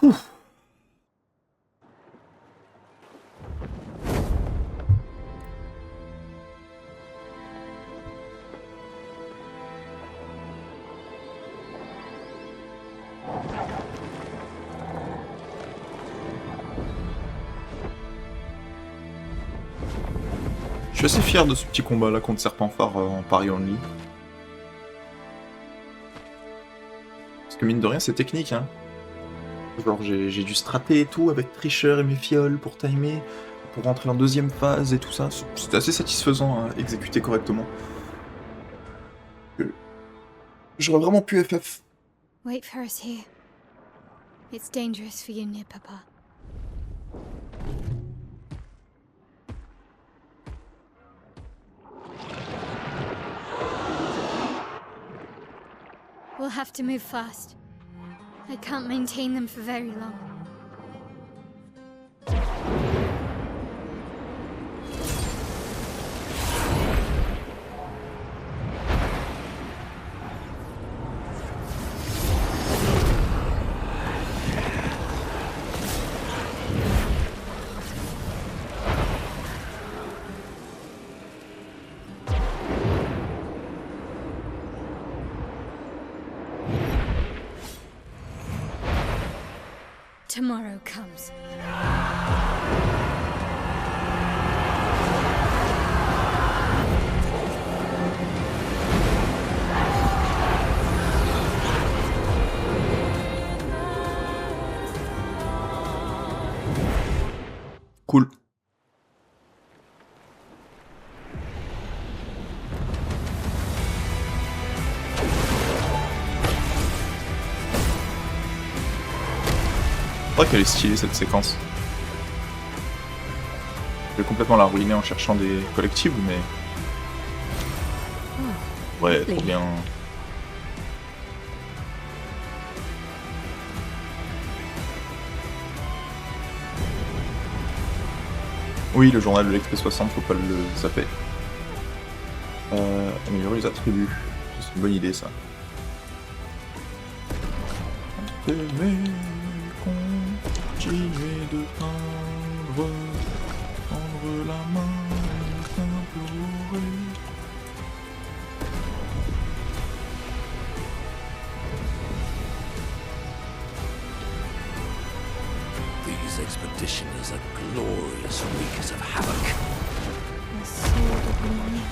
Ouf. Je suis assez fier de ce petit combat là contre Serpent Phare en pari only. Parce que mine de rien c'est technique hein. Genre j'ai dû strater et tout avec Tricheur et mes fioles pour timer, pour rentrer en deuxième phase et tout ça. C'était assez satisfaisant à exécuter correctement. J'aurais vraiment pu FF. Wait for us here. It's dangerous for you near Papa. We'll have to move fast. I can't maintain them for very long. Tomorrow comes. Cool. C'est vrai qu'elle est stylée cette séquence. Je vais complètement la ruiner en cherchant des collectibles, mais... Ouais, trop bien. Oui, le journal de l'Express 60, faut pas le zapper. Améliorer les attributs. C'est une bonne idée ça. Continuer de peindre la main est un peu rourée. These expeditioners are glorious wreakers of havoc. The sword of Mimir.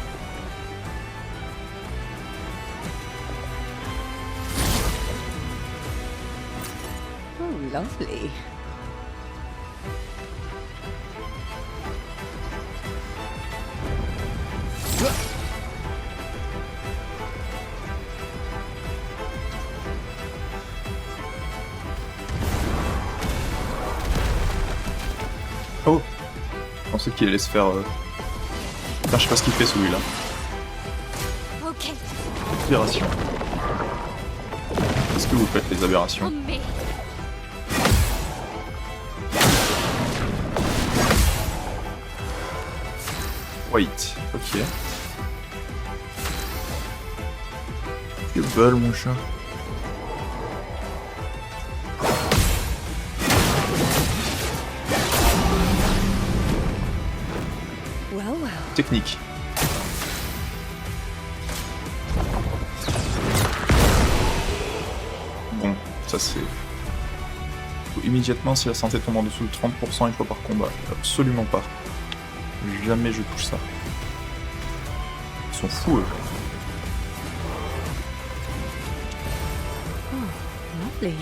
Oh, lovely. Oh, je pensais qu'il allait se faire... Putain, je sais pas ce qu'il fait celui-là. Okay, Aberration. Qu'est-ce que vous faites les aberrations? on me. Wait, ok. Que bol mon chat. Well, well. Technique. Bon, ça c'est... Immédiatement, si la santé tombe en dessous de 30% une fois par combat. Absolument pas. Jamais je touche ça. Ils sont fous eux. Lovely.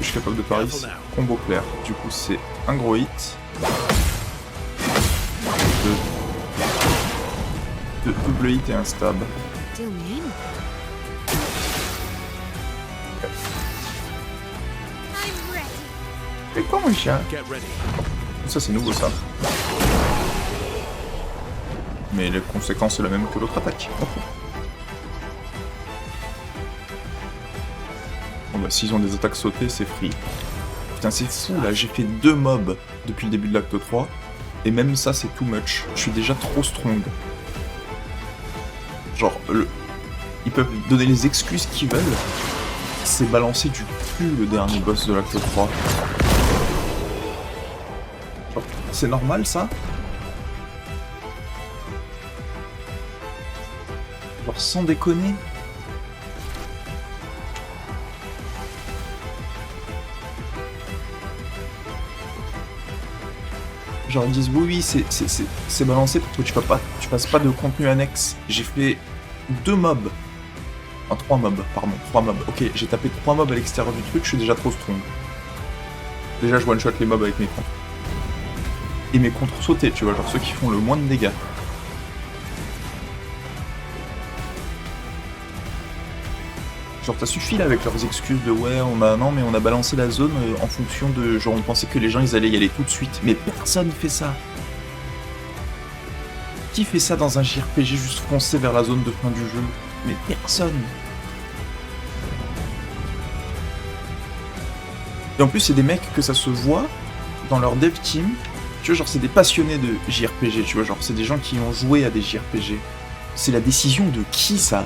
Je suis capable de parier, combo clair. Du coup, c'est un gros hit. Deux double hit et un stab. Deal me in. I'm ready. C'est quoi mon chien? Get ready. Ça c'est nouveau ça. Mais les conséquences c'est la même que l'autre attaque. Bon bah s'ils ont des attaques sautées, c'est free. Putain c'est fou là, j'ai fait 2 mobs depuis le début de l'acte 3, et même ça c'est too much. Je suis déjà trop strong. Genre, ils peuvent donner les excuses qu'ils veulent. C'est balancé du cul le dernier boss de l'acte 3. Genre, c'est normal ça? Genre sans déconner. Genre ils disent oui c'est balancé pour que tu fasses pas de contenu annexe. J'ai fait 2 mobs. Enfin 3 mobs, pardon, 3 mobs. Ok, j'ai tapé 3 mobs à l'extérieur du truc, je suis déjà trop strong. Déjà je one shot les mobs avec mes contres. Et mes contres sautés, tu vois, genre ceux qui font le moins de dégâts. Genre ça suffit là avec leurs excuses de ouais on a balancé la zone en fonction de genre on pensait que les gens ils allaient y aller tout de suite. Mais personne fait ça. Qui fait ça dans un JRPG juste foncer vers la zone de fin du jeu? Mais personne. Et en plus c'est des mecs que ça se voit dans leur dev team. Tu vois genre c'est des passionnés de JRPG, tu vois genre c'est des gens qui ont joué à des JRPG. C'est la décision de qui ça?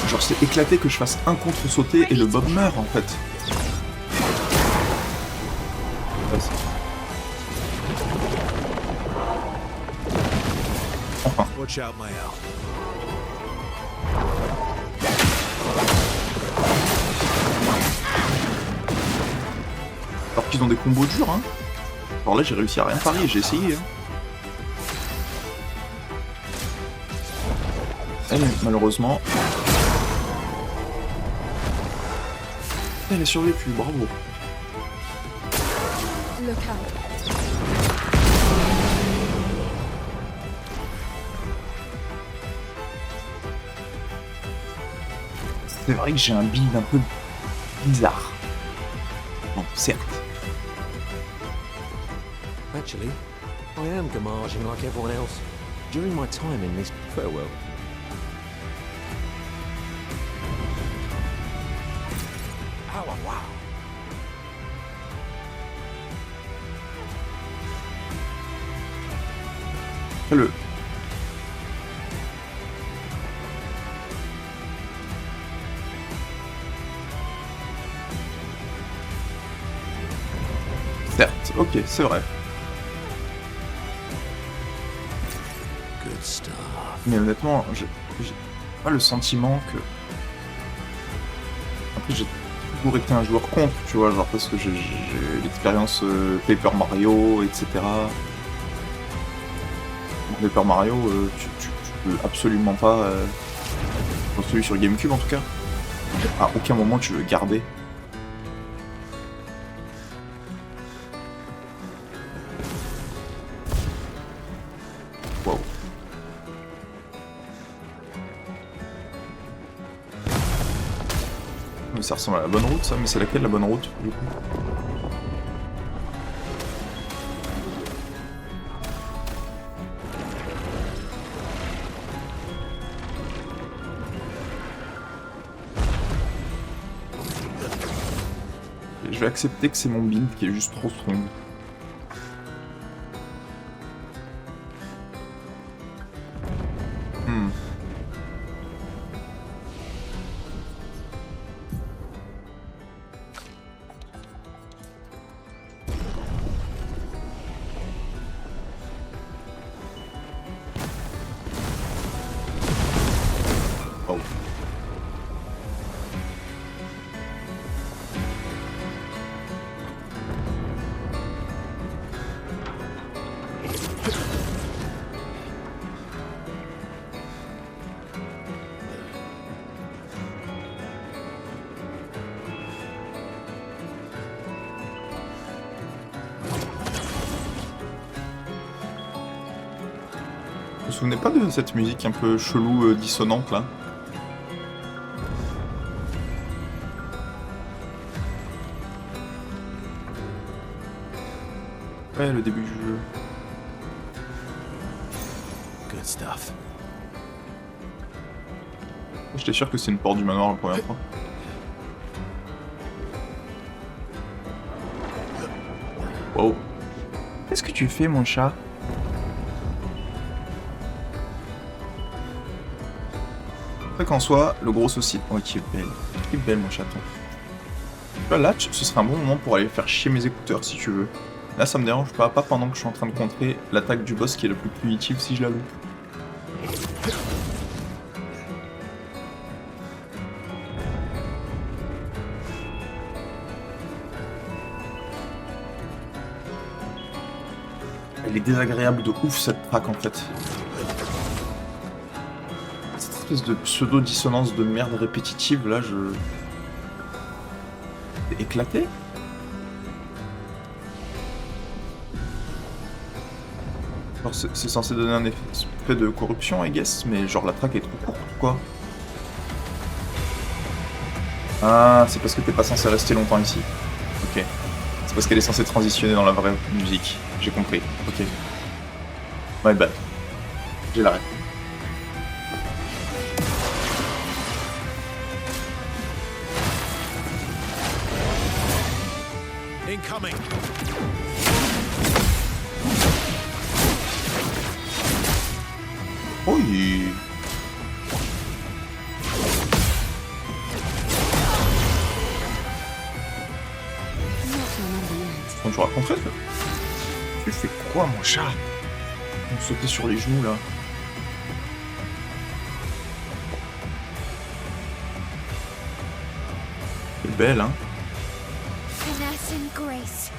Genre c'est éclaté que je fasse un contre sauté et le Bob meurt en fait. Enfin. Watch out, my owl. Alors qu'ils ont des combos durs, hein. Alors là j'ai réussi à rien parier, j'ai essayé. Hein. Et malheureusement... Elle a survécu, bravo. Look out. C'est vrai que j'ai un build un peu bizarre. Bon, certes. Actually, I am gamaging like everyone else. During my time in this farewell. Oh wow. Le... Certes, ok, c'est vrai. Good stuff. Mais honnêtement, j'ai pas le sentiment que... Après, j'ai toujours été un joueur contre, tu vois, genre parce que j'ai l'expérience Paper Mario, etc. Paper Mario, tu peux absolument pas... Pour celui sur GameCube en tout cas, à aucun moment tu veux garder. Wow. Mais ça ressemble à la bonne route ça, mais c'est laquelle la bonne route du coup? Je vais accepter que c'est mon build qui est juste trop strong. Oh. Vous vous souvenez pas de cette musique un peu chelou, dissonante là? Ouais, le début du jeu. Good stuff. J'étais sûr que c'est une porte du manoir la première fois. Wow. Qu'est-ce que tu fais, mon chat? C'est qu'en soi, le gros souci... Oh, qui est belle. Qui est belle, mon chaton. Là, ce serait un bon moment pour aller faire chier mes écouteurs, si tu veux. Là, ça me dérange pas pendant que je suis en train de contrer l'attaque du boss qui est le plus punitif si je la loupe. Elle est désagréable de ouf, cette track, en fait. Cette espèce de pseudo-dissonance de merde répétitive, là, je... C'est éclaté. Genre, c'est censé donner un effet de corruption, I guess, mais genre la track est trop courte, quoi. Ah, c'est parce que t'es pas censé rester longtemps ici. Ok. C'est parce qu'elle est censée transitionner dans la vraie musique. J'ai compris. Ok. My bad. J'ai l'arrêt. Incoming. Oui. Quand tu raconterais ça. Tu fais quoi, mon chat? On me sautait sur les genoux, là. C'est belle, hein? Finesse and grace.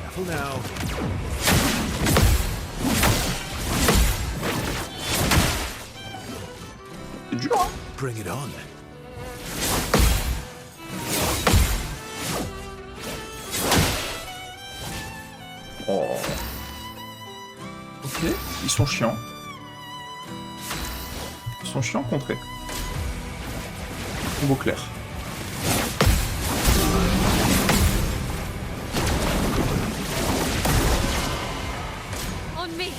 Careful now. C'est dur, hein? Bring it on. Oh. Ok, ils sont chiants. Ils sont chiants contrés. Combo clair. On me.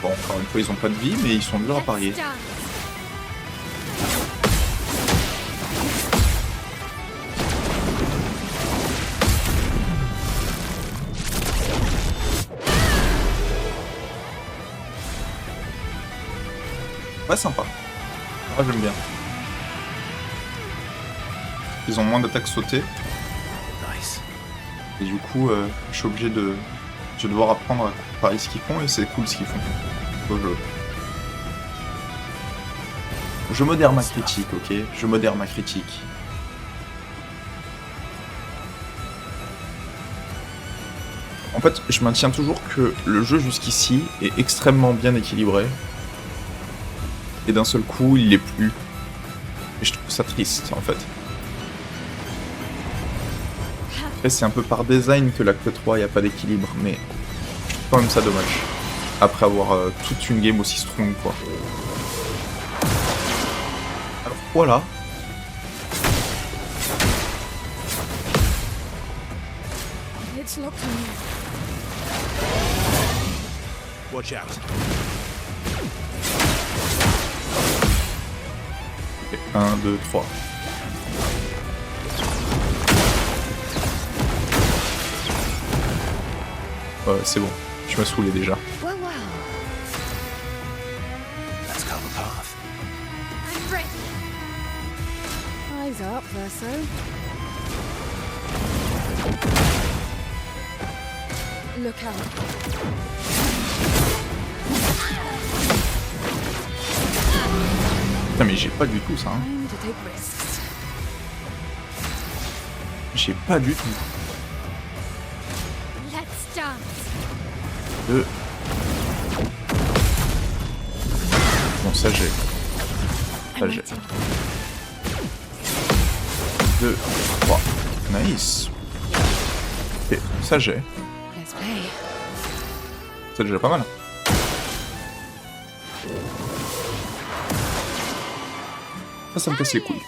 Bon, encore une fois, ils ont pas de vie, mais ils sont durs à parier. Let's dance. Ouais, sympa. Moi, j'aime bien. Ils ont moins d'attaques sautées, Nice. et du coup, je suis obligé de... Je vais devoir apprendre à comparer ce qu'ils font, et c'est cool ce qu'ils font. Faut que je modère ma critique, ok? Je modère ma critique. En fait, je maintiens toujours que le jeu jusqu'ici est extrêmement bien équilibré. Et d'un seul coup, il l'est plus. Et je trouve ça triste, en fait. Après, c'est un peu par design que l'acte 3, il n'y a pas d'équilibre, mais je trouve quand même ça dommage. Après avoir toute une game aussi strong, quoi. Alors, voilà. It's locked on you. Watch out. Ok, 1, 2, 3. Ouais, c'est bon. Je m'as saoulé déjà. Well, well. Let's carve a path. I'm ready. Eyes up, Verso. Look out. Putain, mais j'ai pas du tout ça, hein. Time to take risks. J'ai pas du tout. Let's dance. 2. Bon, ça j'ai. Ça I'm j'ai. waiting. 2, 3. Nice. Ok, ça j'ai. Let's play. C'est déjà pas mal. Ça me casse les couilles.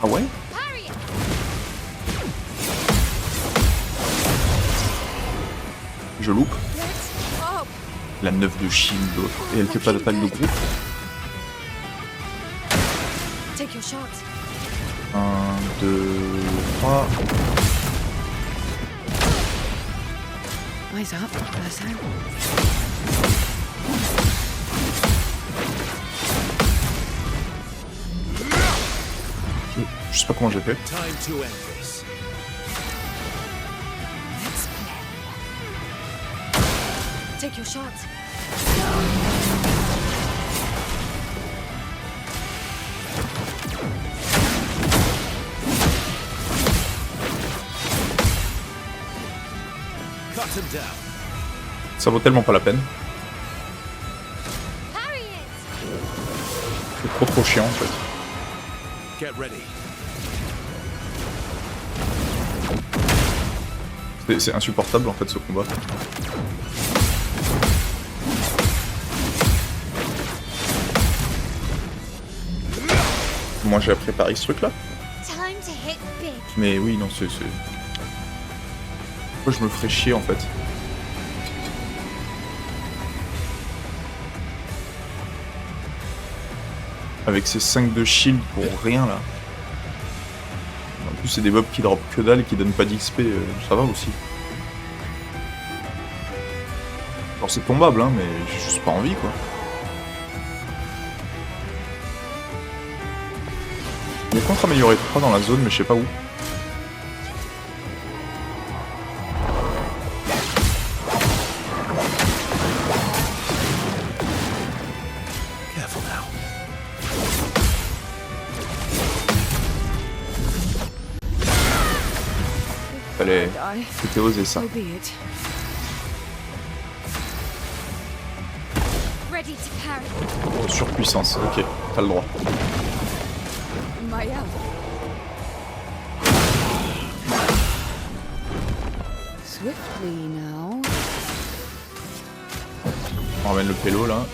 Ah ouais? Harriet. je loupe. Let's up. La 9 de shield et elle fait pas d'attaque de groupe. Take your shot. 1, 2, 3. Eyes up, Urso. Je sais pas comment j'ai fait. Time to end this. Let's play. Take your shot. Cut him down. Ça vaut tellement pas la peine. Parry it! C'est trop chiant en fait. Get ready. C'est insupportable en fait ce combat. Moi j'ai préparé ce truc là. Time to hit big. Mais oui, non, c'est... Pourquoi je me ferais chier en fait? Avec ces 5 de shield pour rien là. En plus c'est des mobs qui drop que dalle et qui donnent pas d'XP, ça va aussi. Alors c'est tombable hein, mais j'ai juste pas envie quoi. Il y a contre-amélioré 3 dans la zone mais je sais pas où. Careful now. Fallait... Die. C'était osé ça. So be it. Ready to parry. Oh, surpuissance, ok, t'as le droit. My help. Swiftly now. On ramène le pélo là.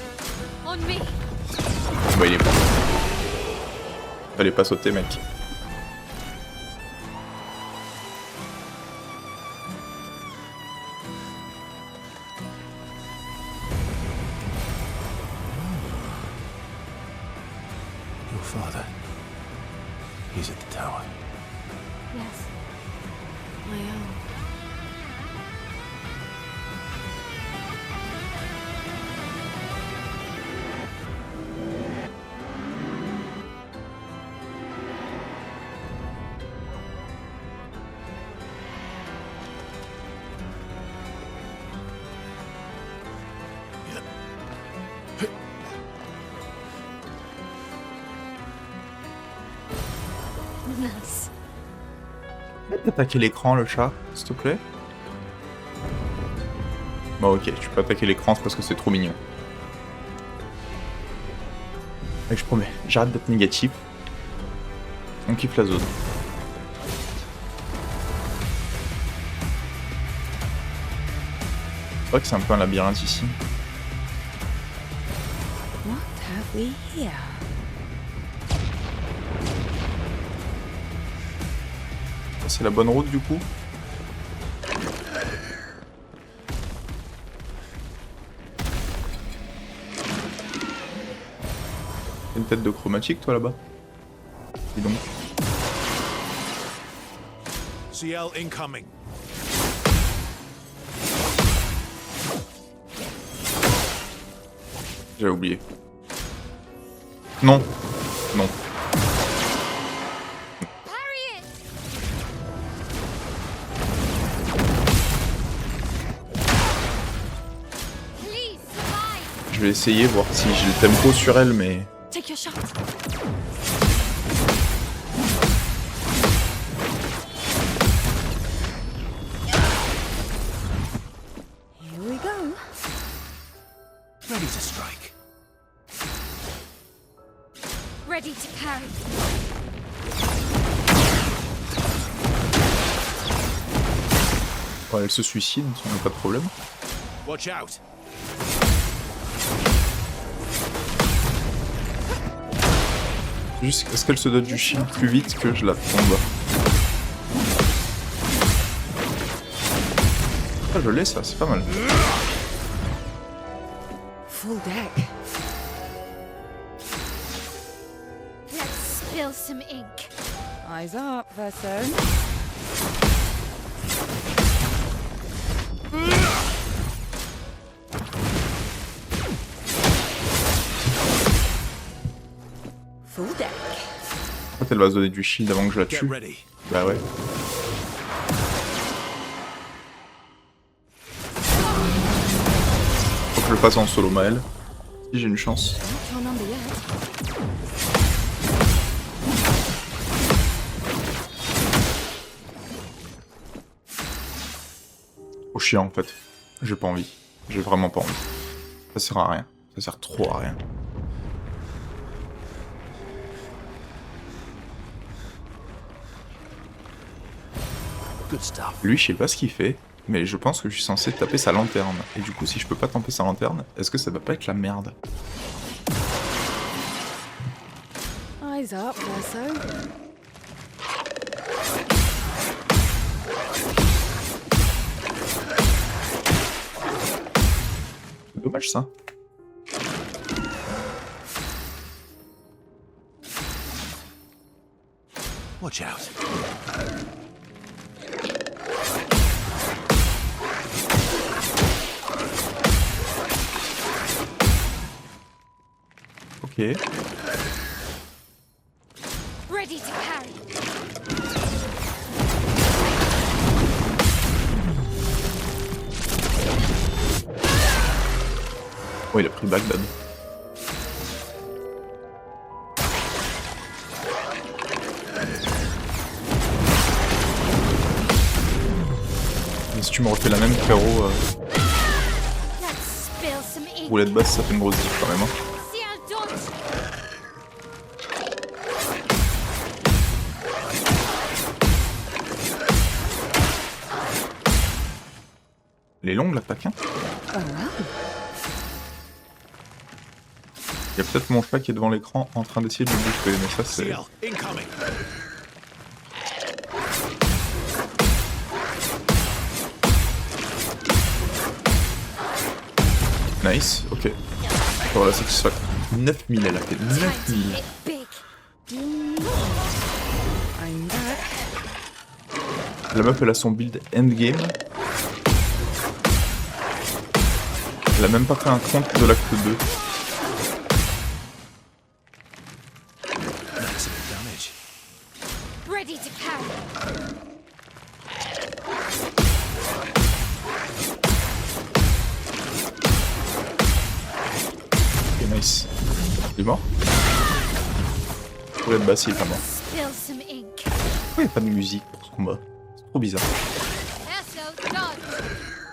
On me. Bah il est pas. Fallait pas sauter mec. Your father. He's at the tower. Yes. My own. Nice. Attaquer l'écran le chat, s'il te plaît. Bon ok, tu peux attaquer l'écran, c'est parce que c'est trop mignon. Et je promets, j'arrête d'être négatif. On kiffe la zone. C'est vrai que c'est un peu un labyrinthe ici. What have we here? C'est la bonne route du coup. T'as une tête de chromatique toi là-bas. Dis donc. CL incoming. J'avais oublié. Non. Non. Parry it! Please survive! Je vais essayer, voir si j'ai le tempo sur elle, mais... Take your shot. Here we go. Ready to strike. Ready to parry. Ouais, elle se suicide, on n'a pas de problème. Watch out. Juste, est-ce qu'elle se donne du shield plus vite que je la tombe? Ah, je l'ai ça, c'est pas mal. Full deck. Let's spill some ink. Eyes up, Verso. Full deck. En fait, elle va se donner du shield avant que je la Get tue. ready. Bah ouais. Faut que je le fasse en solo Maël. Si j'ai une chance. Not your number yet. Au chien en fait. J'ai pas envie. J'ai vraiment pas envie. Ça sert à rien. Ça sert trop à rien. Good stuff. Lui, je sais pas ce qu'il fait, mais je pense que je suis censé taper sa lanterne. Et du coup, si je peux pas taper sa lanterne, est-ce que ça va pas être la merde? Eyes up, Verso. C'est dommage ça. Watch out. Ok. Ready to carry. Oh, il a pris Bagdad. Mais si tu me refais la même, frérot, Let's spill some ink. roulette basse, ça fait une grosse diff quand même. Hein. See how daunting. Elle est longue l'attaque, hein. Oh, wow. Il y a peut-être mon chat qui est devant l'écran en train d'essayer de le bouffer, mais ça c'est... Seal incoming. Nice, ok. Voilà, satisfaction. 9000 elle a fait, Time to 9000. hit big. I'm back. La meuf elle a son build endgame. Elle a même pas fait un compte de l'acte 2. Maximum damage. Ready to carry. Ok, nice. Il est mort? Roulette basse, il est pas mort. Spill some ink. Pourquoi il n'y a pas de musique pour ce combat? C'est trop bizarre. Verso, dodge.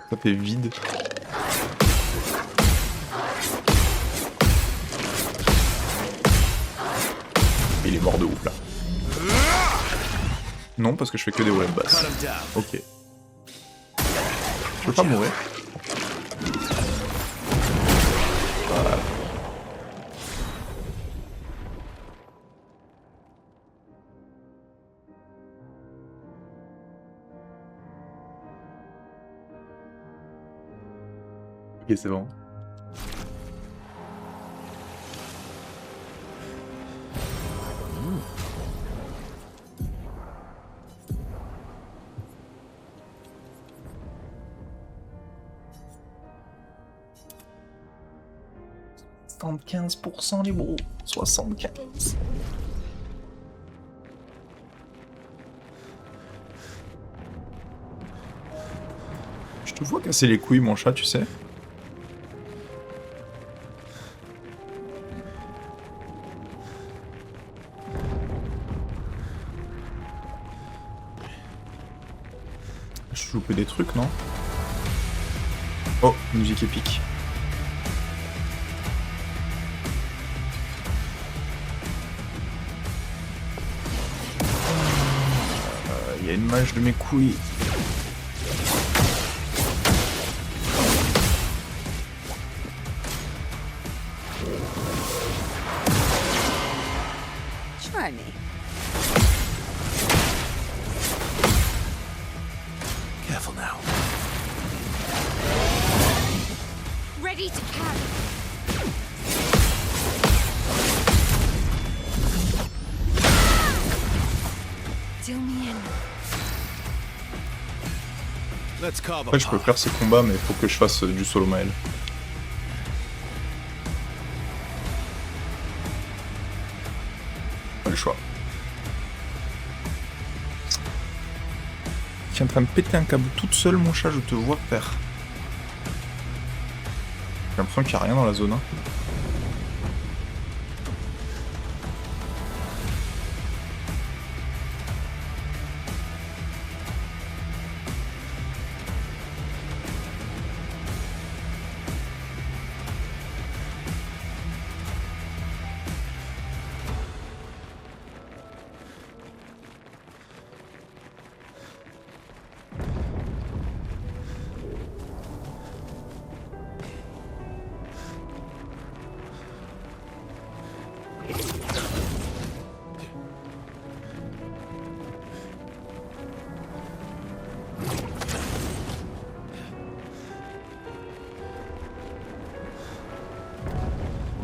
Ça fait vide. Il est mort de ouf là. Non, parce que je fais que des roulettes Cut basses. him down. Ok. Je peux pas mourir. Voilà. Ok, c'est bon. « 75% les bros. 75. Je te vois casser les couilles, mon chat, tu sais. Je loupé des trucs, non? Oh, musique épique. Il y a une mage de mes couilles. Try me. Careful now. Deal me in. Let's carve Après, je peux faire ces combats, mais il faut que je fasse du solo Mael. Pas le choix. Tu es en train de péter un câble toute seule, mon chat, je te vois faire. J'ai l'impression qu'il n'y a rien dans la zone. Hein.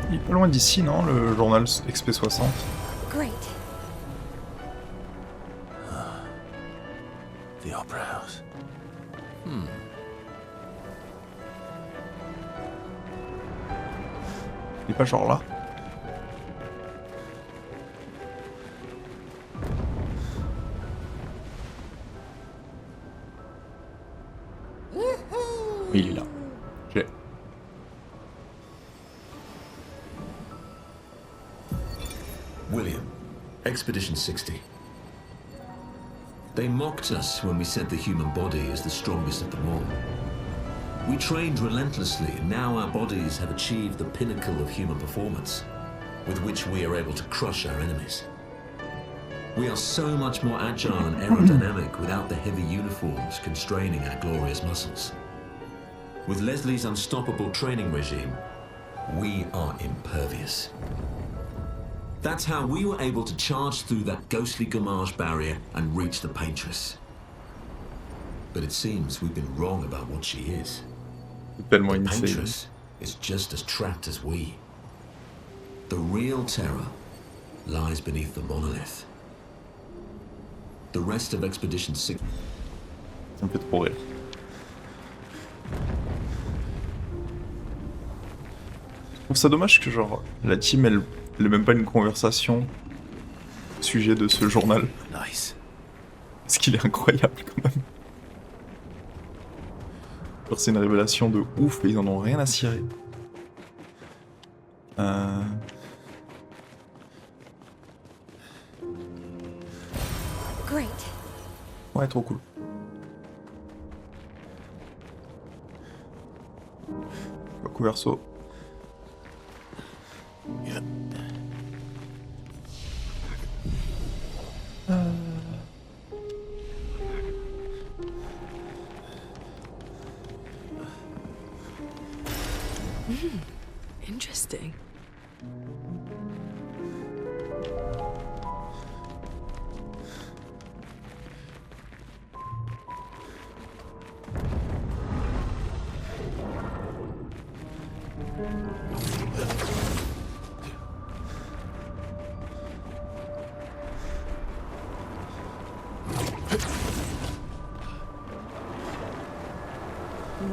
Il est pas loin d'ici, non, le journal XP60? Great. The Opera House. Il est pas genre là? Oui, il est là. J'ai. William, Expedition 60. They mocked us when we said the human body is the strongest of them all. We trained relentlessly, and now our bodies have achieved the pinnacle of human performance, with which we are able to crush our enemies. We are so much more agile and aerodynamic without the heavy uniforms constraining our glorious muscles. With Leslie's unstoppable training regime, we are impervious. That's how we were able to charge through that ghostly Gamage barrier and reach the Paintress. But it seems we've been wrong about what she is. C'est tellement The insane. Paintress is just as trapped as we. The real terror lies beneath the monolith. The rest of Expedition 6... Ça me fait trop rire. Je trouve ça dommage que genre la team elle ait même pas une conversation au sujet de ce journal. Nice. Parce qu'il est incroyable quand même. Genre c'est une révélation de ouf et ils en ont rien à cirer. Great. Ouais, trop cool. Coucou Verso. Yeah. Interesting.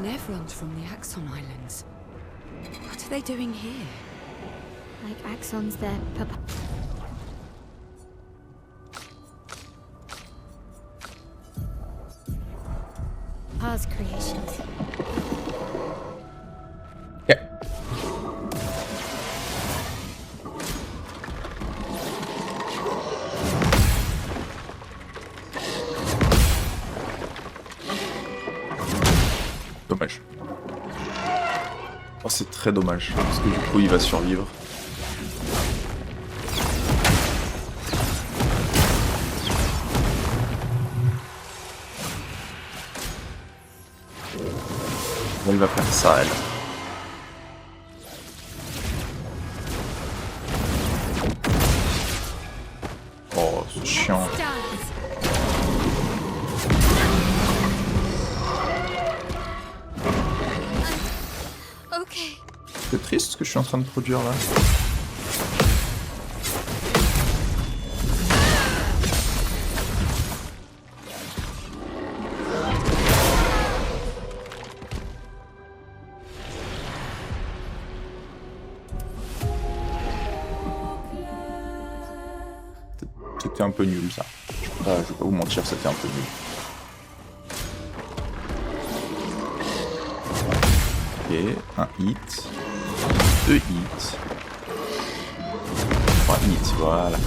Nevrons from the Axon Islands. What are they doing here? Like Axon's their papa. Pa's creations. Yeah. Dommage. Oh, c'est très dommage, parce que du coup il va survivre. Elle va faire ça, elle. Oh, c'est chiant. Okay. C'est triste ce que je suis en train de produire là. C'était un peu nul ça. Je vais pas vous mentir, c'était un peu nul. Ok, un hit. 2 hits. 3 hits, voilà.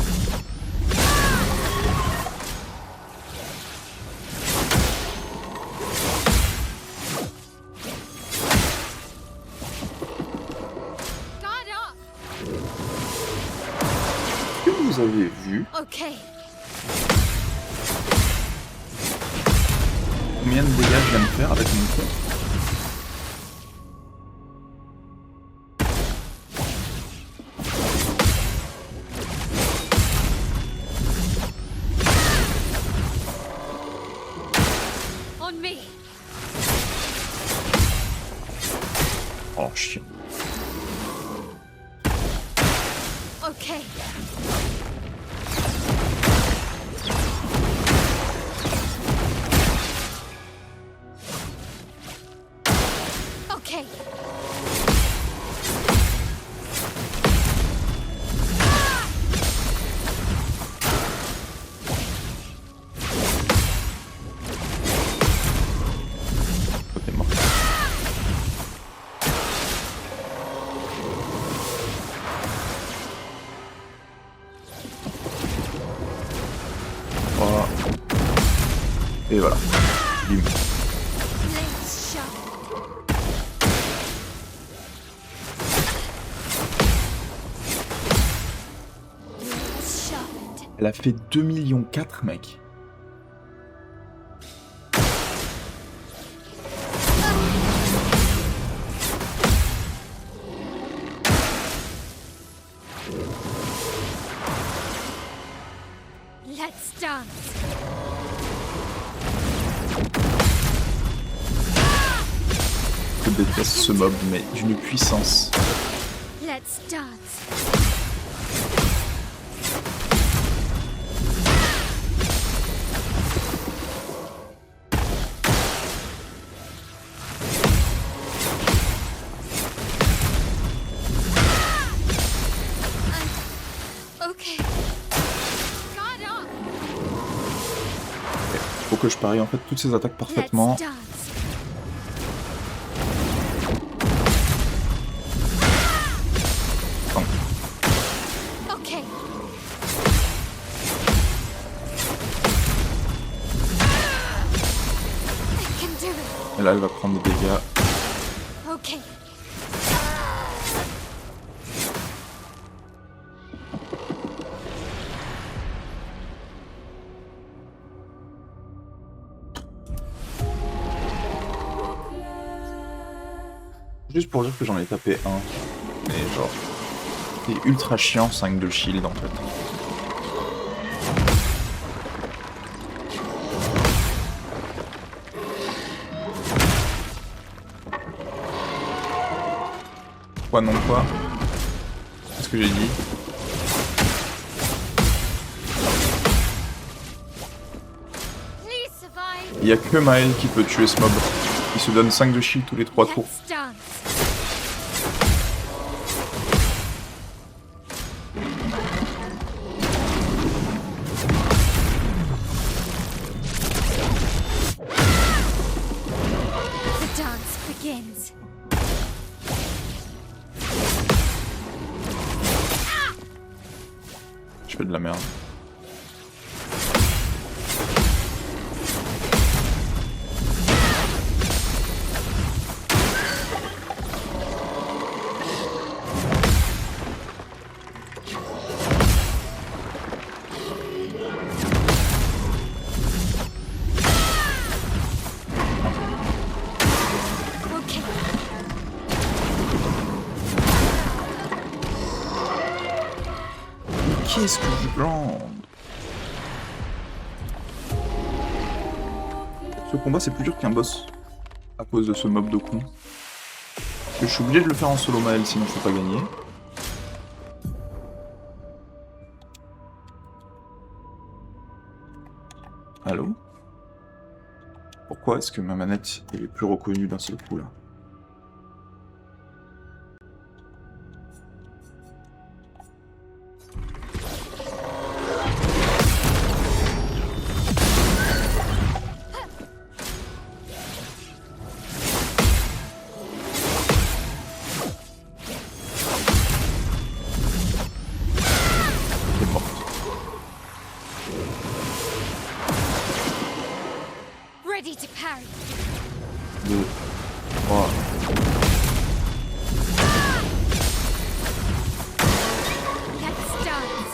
Guard up. Est-ce que vous avez vu Okay. combien de dégâts je viens de faire avec mon contre? On me. Oh chiant. Okay. Okay. Oh, t'es mort. Oh. Et voilà. Bim. Let's shove. Let's shove it. Elle a fait 2,4 millions, mec. Let's dance. Je déteste ce mob, mais d'une puissance. Let's dance. Okay. Guard up. Faut que je parie en fait toutes ces attaques parfaitement. Let's dance. Attends. Okay. I can do it. Et là, elle va prendre des dégâts. Okay. Juste pour dire que j'en ai tapé un. Mais genre, c'est ultra chiant 5 de shield en fait. Quoi non quoi? Qu'est-ce que j'ai dit? Please survive. Il y a que Maël qui peut tuer ce mob. Il se donne 5 de shield tous les 3 tours. Let's dance. The dance begins. Je fais de la merde. Okay. Qu'est-ce que je blande? Ce combat c'est plus dur qu'un boss. À cause de ce mob de con. Parce que je suis obligé de le faire en solo Maël sinon je peux pas gagner. Allô? Pourquoi est-ce que ma manette est plus reconnue d'un seul coup là? parry. 2, 3. Let's dance.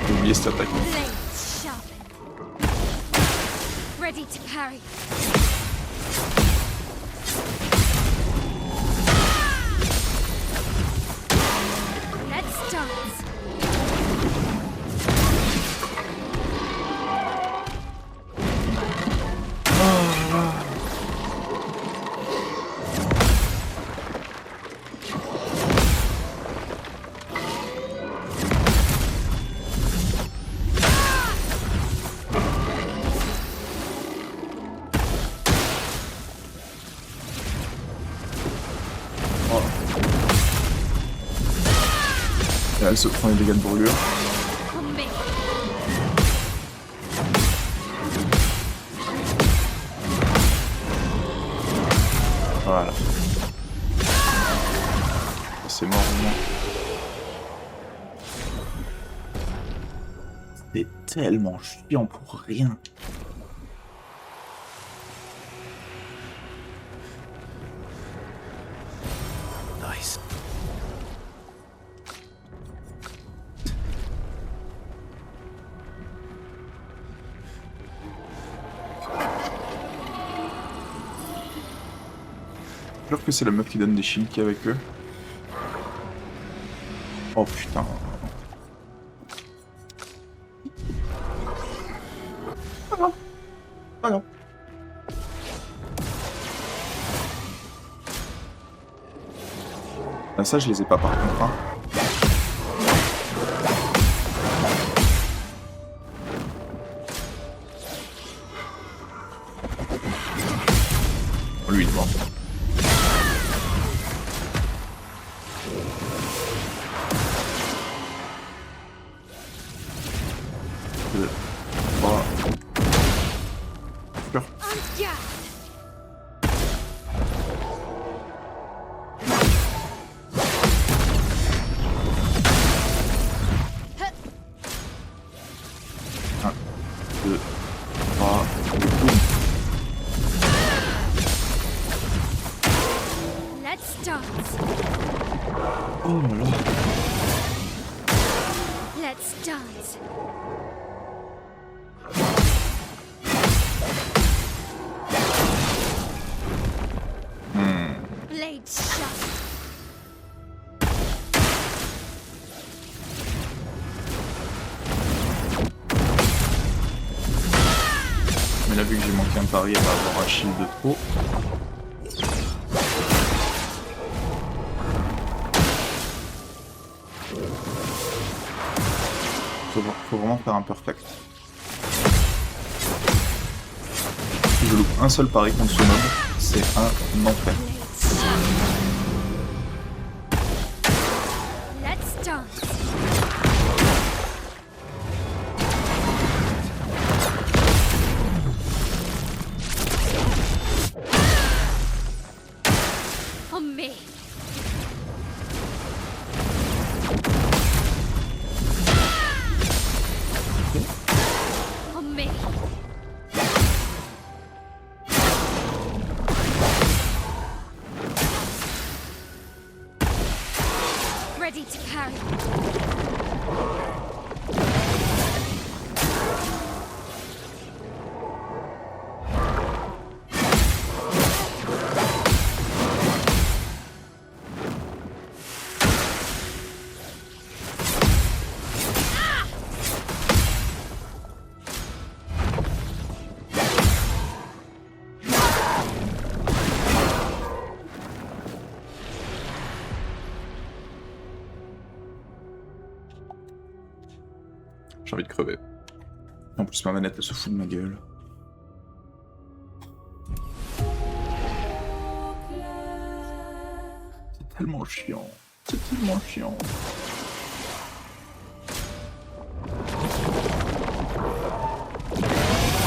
J'ai oublié cette attaque. Blades sharpen. Ready to parry. Let's dance. Oh. Et elle se prend les dégâts de brûlure. On me. Voilà. C'est mort au moins. C'est tellement chiant pour rien. Nice. Je jure que c'est la meuf qui donne des chimki avec eux. Oh putain. Pas grave. Pas grave. Ah, ça je les ai pas par contre. Hein. Lui il est mort. Deux, 3. Sûr. On guard. Un, 2, 3, boum. Let's dance. Oh là là. Let's dance. Blades sharpen. Mais là vu que j'ai manqué un pari, elle va avoir un shield de trop. Faut vraiment faire un perfect. Si je loupe un seul pari contre ce mob, c'est un enfer. Blades sharpen. Let's dance. On me. On me. Ready to parry. J'ai envie de crever. En plus ma manette elle se fout de ma gueule. C'est tellement chiant. C'est tellement chiant.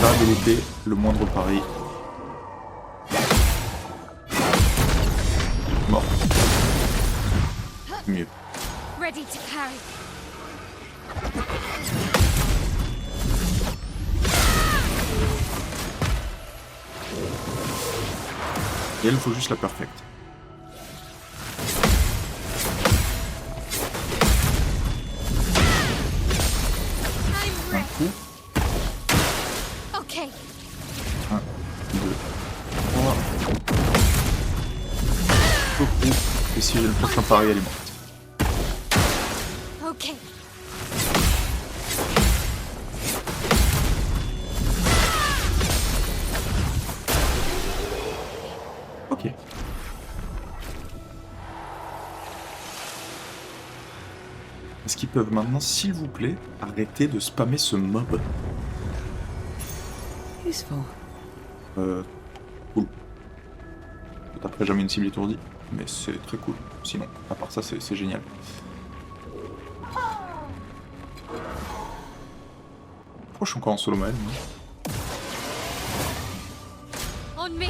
Là de louper le moindre pari. Mort. Mieux. Ready to parry. Et elle, il faut juste la perfect. I'm Un ready. coup, Okay. 1, 2, 3. Au coup. Et si j'ai le prochain pari, elle est morte. Okay. Ok. Est-ce qu'ils peuvent maintenant, s'il vous plaît, arrêter de spammer ce mob? Useful. Cool. Je taperai jamais une cible étourdie, mais c'est très cool. Sinon, à part ça, c'est génial. Pourquoi je suis encore en solo man, moi? On me.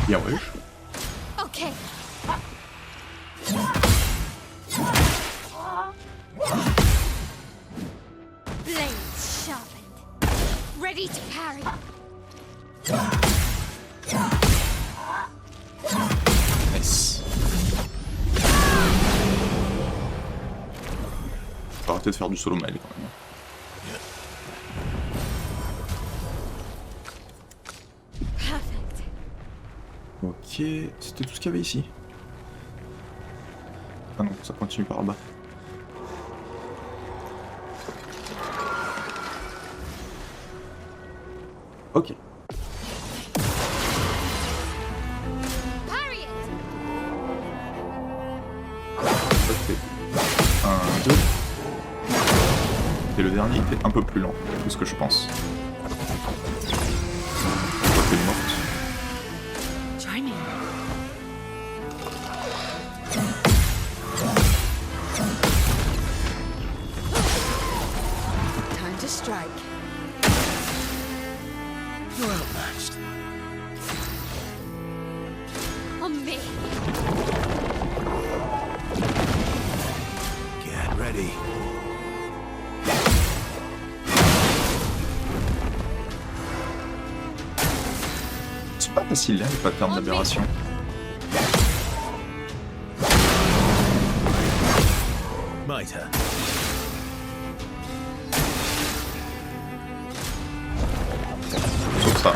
Bien wesh. Okay. Blades sharpened. Ready to parry. Nice. Faut arrêter de faire du solo mail quand même. Perfect. Ok, c'était tout ce qu'il y avait ici. Ah non, ça continue par là-bas. Ok. Parry it. Ça fait 1, 2. Et le dernier était un peu plus lent que ce que je pense. Je crois qu'elle est morte. Try me. Time to strike. You're outmatched. On me. Get ready. C'est pas facile, hein, les patterns d'aberration. Miter. Sauf ça.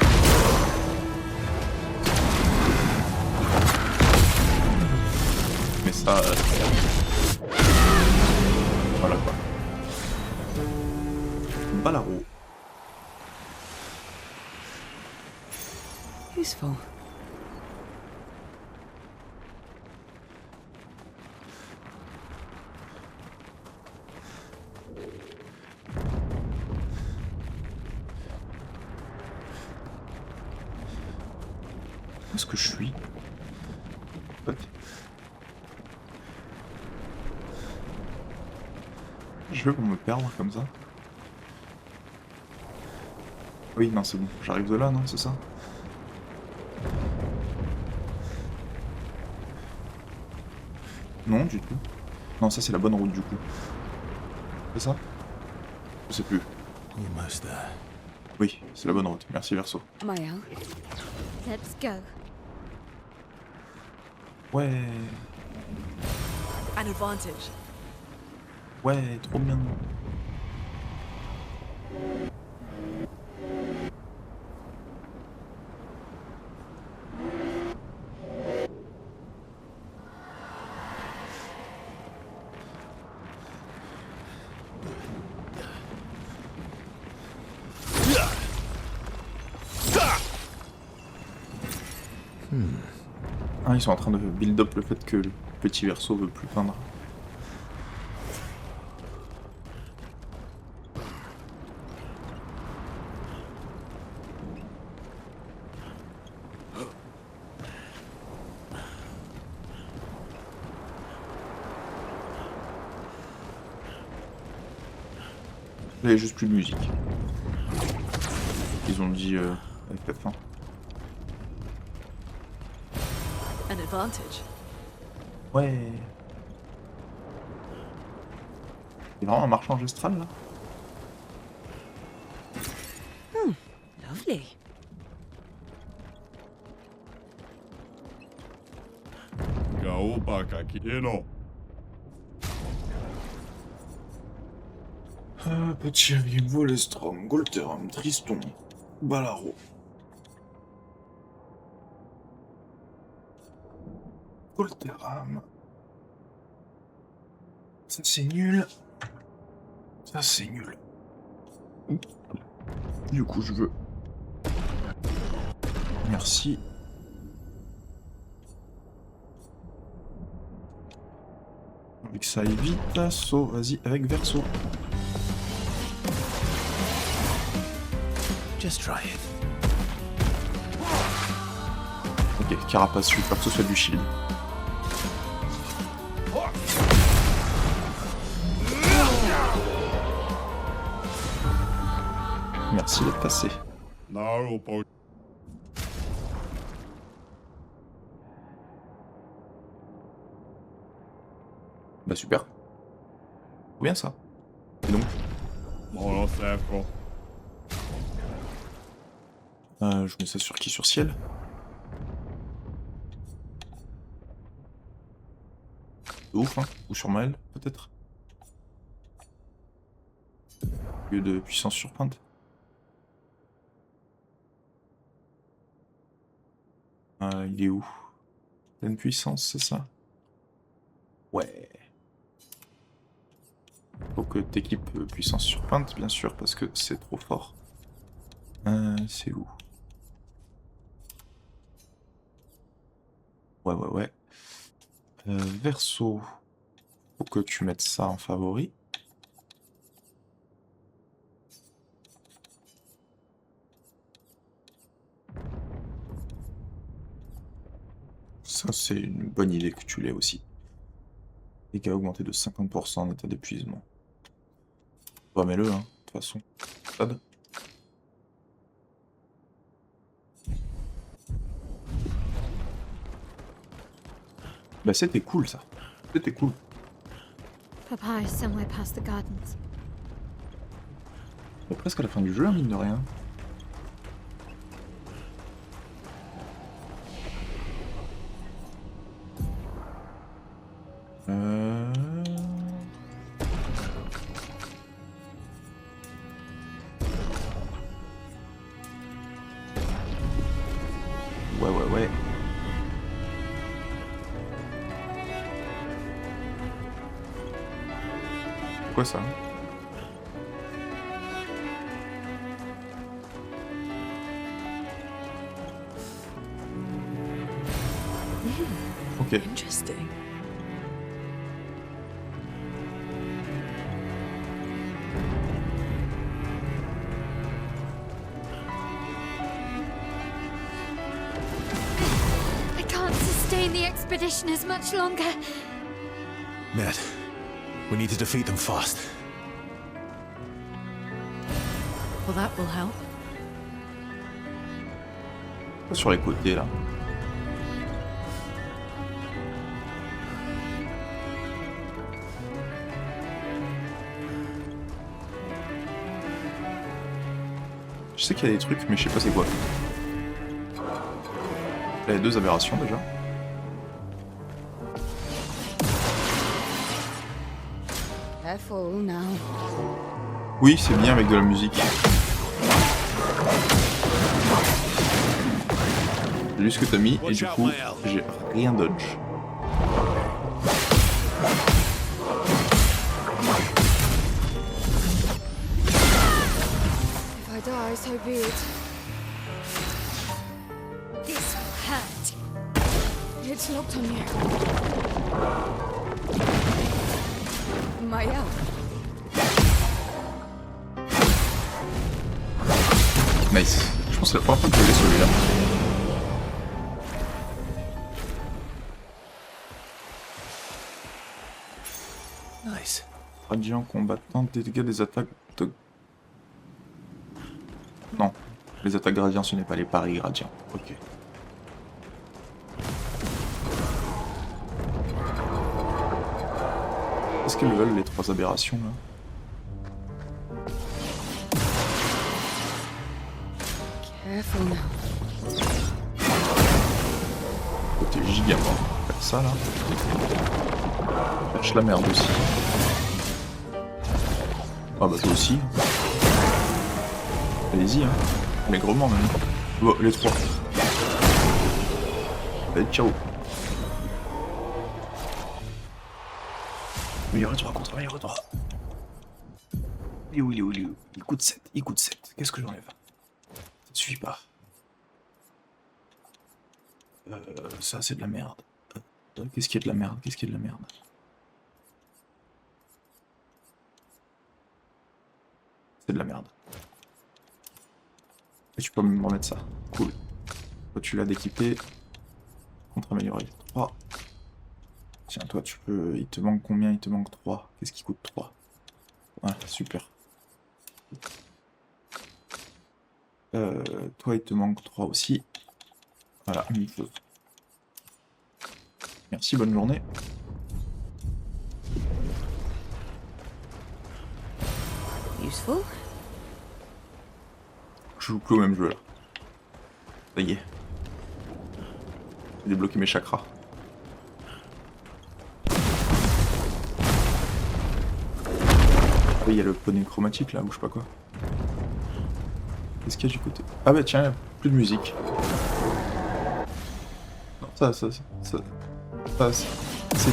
Mais ça... Voilà quoi. Balaro. Useful. Où est-ce que je suis? En fait... Je vais pour me perdre comme ça. Oui, non, c'est bon. J'arrive de là, non? C'est ça? Non, du tout. Non, ça c'est la bonne route du coup. C'est ça? Je sais plus. Almost there. Oui, c'est la bonne route. Merci Verso. Am I out? Let's go. Ouais, An advantage. ouais, trop bien. Ah, ils sont en train de build up le fait que le petit Verso veut plus peindre. Là, il n'y a juste plus de musique. Ils ont dit FF1. An advantage. Ouais. C'est vraiment un marchand ancestral là. Lovely. Petit avec Volestrom, Golterum, Triston, Balaro. Golterum. Ça c'est nul. Ça c'est nul. Du coup je veux. Merci. Avec ça évite. Saut, vas-y avec Verso. Just try it. Ok, Carapace, je veux pas que ce soit du shield. Merci d'être passé. Bah super. Trop bien ça. Et donc je mets ça sur qui? Sur ciel? De ouf, hein? Ou sur Maël, peut-être? Au lieu de puissance sur pointe. Il est où? Pleine puissance, c'est ça? Ouais. Faut que t'équipes puissance sur pointe, bien sûr, parce que c'est trop fort. C'est où? Ouais. Verso. Faut que tu mettes ça en favori. Ça, c'est une bonne idée que tu l'aies aussi. Dégâts augmentés de 50% en état d'épuisement. Bah, mets-le, hein, de toute façon. Stade. Bah, c'était cool, ça. C'était cool. Papa is somewhere past the gardens. On est presque à la fin du jeu, hein, mine de rien. Ouais. Quoi ça? Ok. Interesting. I can't sustain the expeditioners much longer. Ned, we need to defeat them fast. Well, that will help. Sur les côtés là. Je sais qu'il y a des trucs, mais je sais pas c'est quoi. Là, il y a 2 aberrations déjà. Careful now. Oui, c'est bien avec de la musique. J'ai lu ce que t'as mis et du coup, j'ai rien dodge. If I die, so be it. This hurt. It's locked on you. Maya. Nice. Je pense que c'est la première fois que je l'ai celui-là. Nice. Radiant combattant, dégâts des attaques de... Non. Les attaques gradients, ce n'est pas les paris gradients. Ok. Qu'est-ce qu'elles veulent les 3 aberrations là? Careful now. T'es giga mort. Faire ça là. Lâche la merde aussi. Ah bah toi aussi. Allez-y hein. Allègrement même. Bon, les 3. Allez, ciao. Meilleur 3 contre meilleur 3. Il est où, il est où, il est où? Il coûte 7, il coûte 7. Qu'est-ce que j'enlève? Ça ne suffit pas. Ça c'est de la merde. Qu'est-ce qu'il y a de la merde? Qu'est-ce qu'il y a de la merde? C'est de la merde. Et tu peux me remettre ça. Cool. Toi tu l'as d'équiper. Contre-amélioré. 3. Tiens, toi tu peux... Il te manque combien? Il te manque 3. Qu'est-ce qui coûte 3? Ouais, super. Toi il te manque 3 aussi. Voilà, même chose. Merci, bonne journée. Useful. Je joue plus au même jeu là. Ça y est. J'ai débloqué mes chakras. Il y a le poney chromatique là, ou je sais pas quoi. Qu'est-ce qu'il y a du côté? Ah bah tiens, plus de musique. Non, ça c'est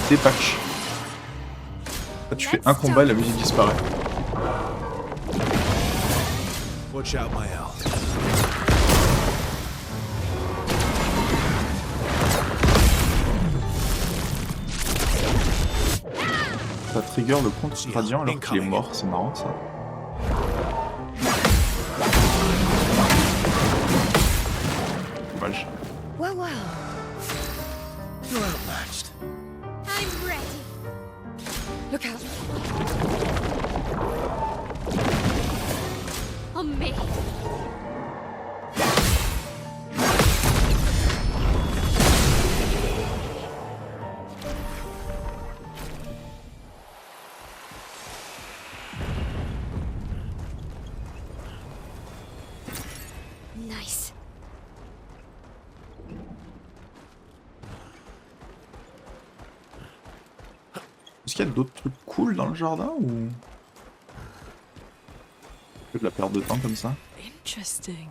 des patchs. Là, tu fais un combat et la musique disparaît. Watch out, my Al. Ça trigger le compte radiant alors qu'il est mort, c'est marrant ça. Dommage. Well, well. You're outmatched. I'm ready. Look out. On me. Nice. Est-ce qu'il y a d'autres trucs cool dans le jardin ou... Que de la perte de temps comme ça? Interesting.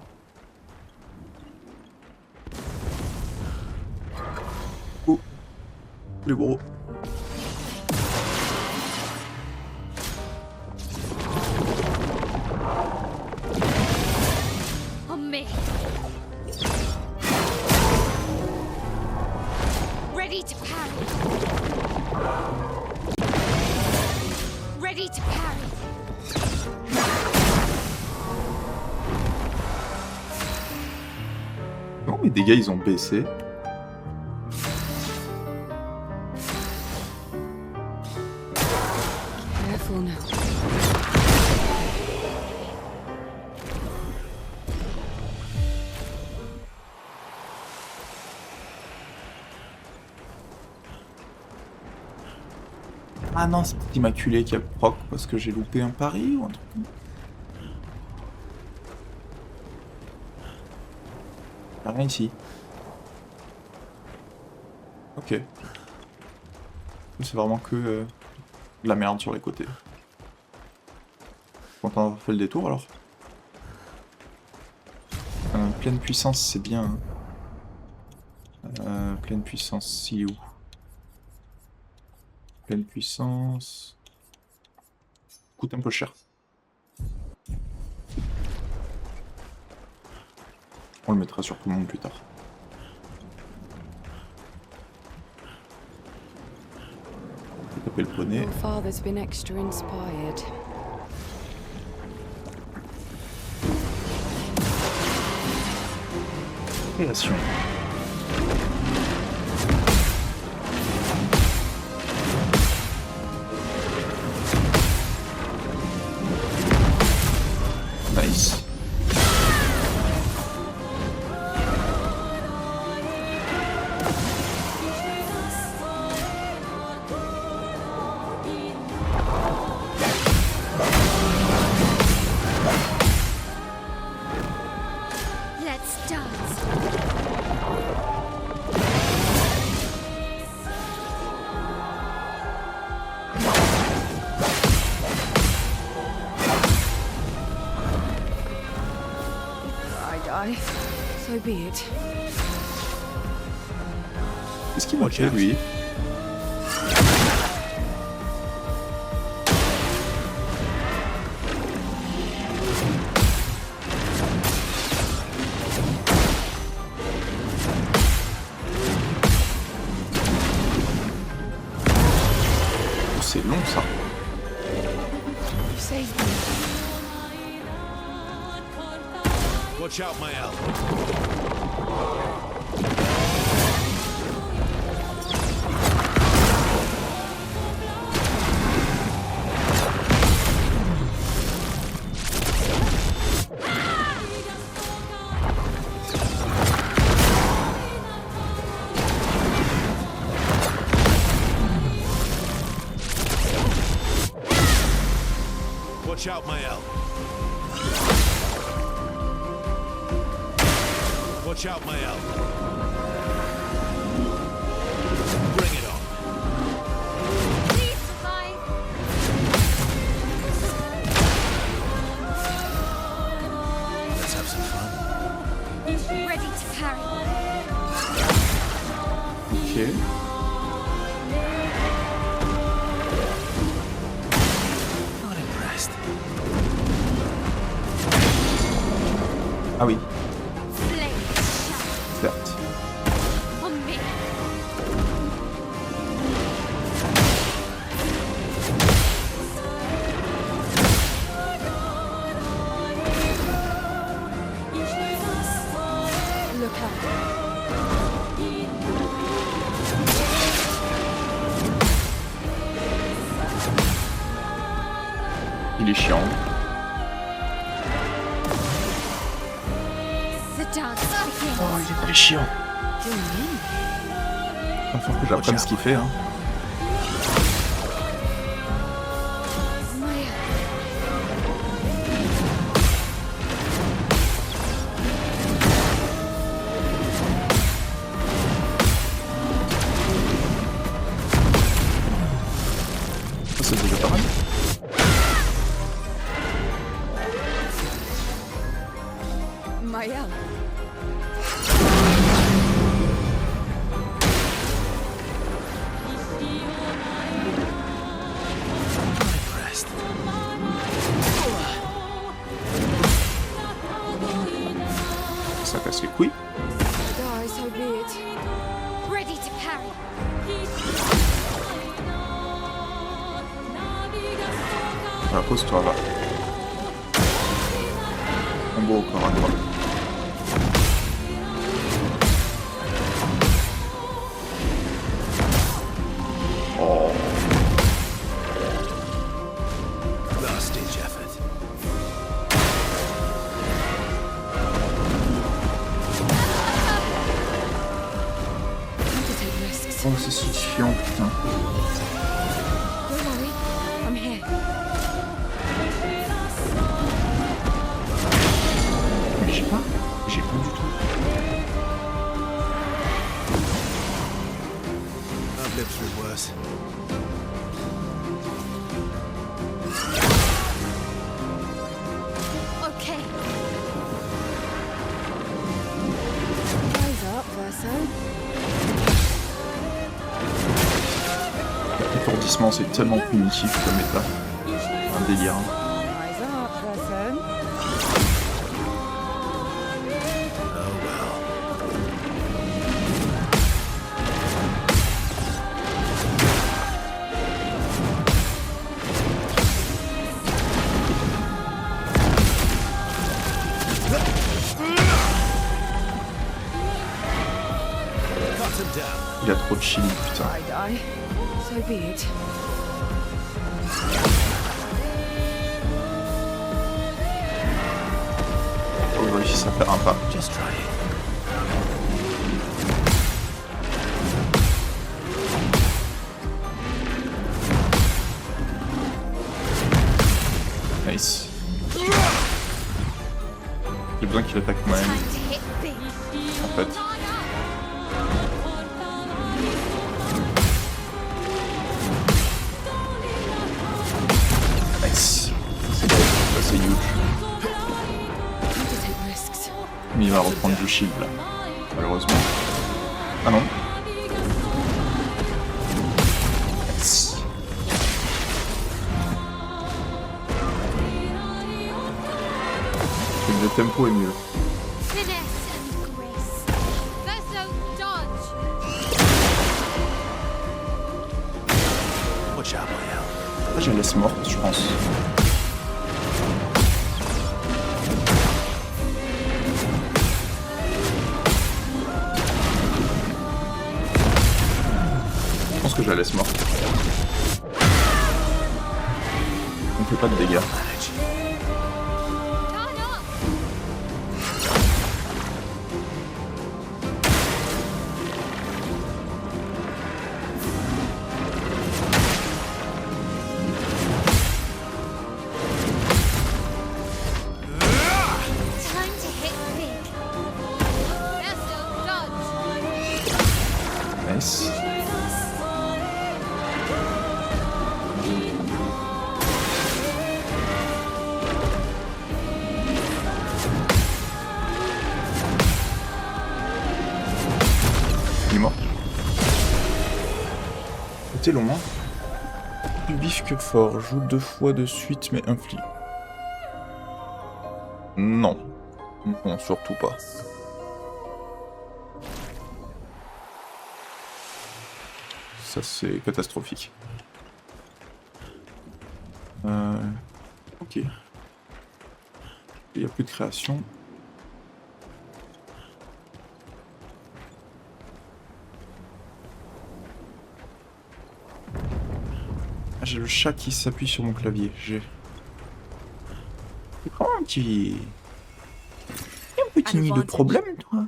Oh, les gros. On me. Ready to parry. Ready to parry. Non, mes dégâts ils ont baissé. Careful now. Ah non, c'est peut-être Immaculé qui a proc parce que j'ai loupé un pari ou un truc comme ça. Y'a rien ici. Ok. C'est vraiment que de la merde sur les côtés. Quand on a fait le détour alors. Pleine puissance c'est bien. Hein. Pleine puissance, il est où? Pleine puissance... Coûte un peu cher. On le mettra sur tout le monde plus tard. Je vais taper le poney. Your father's been extra inspired. Création. Nice. be it. Qu'est-ce qu'il m'a fait, lui? Oh, c'est long, ça. You saved me. Watch out, Mael. Watch out, Mael. Watch out, Mael. Bring it on. Please survive. Let's have some fun. Ready to carry. Ok. Not impressed. Ah oui, Flame shadow certes. on me. Look up. Il est chiant. The dance begins. Oh, il est très chiant. Join in. Va falloir que j'apprenne ce qu'il fait, hein. Maya. Ça, c'est déjà pas mal. Mael. Not impressed. Ça casse les couilles. Die, so be it. Ready to carry. Voilà, pose-toi là. Combo au corps à corps. Oh, Last ditch effort. Time to take risks. oh c'est si chiant, putain. Don't worry. I'm here. Mais j'ai pas du tout. I've lived through worse. Okay. Eyes up, Verso. L'étourdissement, c'est tellement primitif comme état. Un délire. Eyes up, Verso. Oh well. Cut him down. Il a trop de chili, putain. I die. So be it. Faut que je réussisse à faire un pas. Just try it. Nice. J'ai besoin qu'il attaque moi-même, Time to hit big. en fait. Nice. Ça, c'est huge. Time to take risks. Mais il va reprendre du shield là, malheureusement. Ah non. Yes. Le tempo est mieux. Finesse and grace. Verso dodge. Watch out, my out. Là, je la laisse morte, je pense. Je pense que je la laisse morte. On fait pas de dégâts. Turn up. Time to hit big. Verso dodge. Nice. Il est mort. C'était long, hein. Plus vif que fort. Joue 2 fois de suite, mais inflige. Non. Non, surtout pas. Ça, c'est catastrophique. Ok. Il n'y a plus de création. Ah, j'ai le chat qui s'appuie sur mon clavier. C'est vraiment un petit nid de problèmes, toi.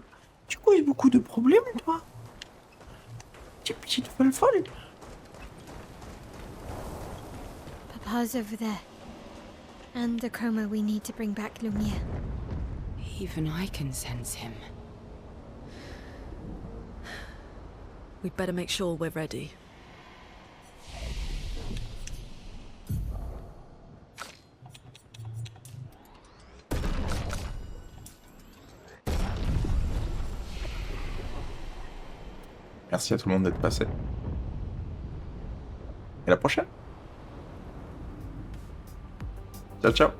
Tu causes beaucoup de problèmes, toi. Petite folle. Papa's over there. And the chroma we need to bring back Lumiere. Even I can sense him. We'd better make sure we're ready. Merci à tout le monde d'être passé. Et à la prochaine. Ciao, ciao.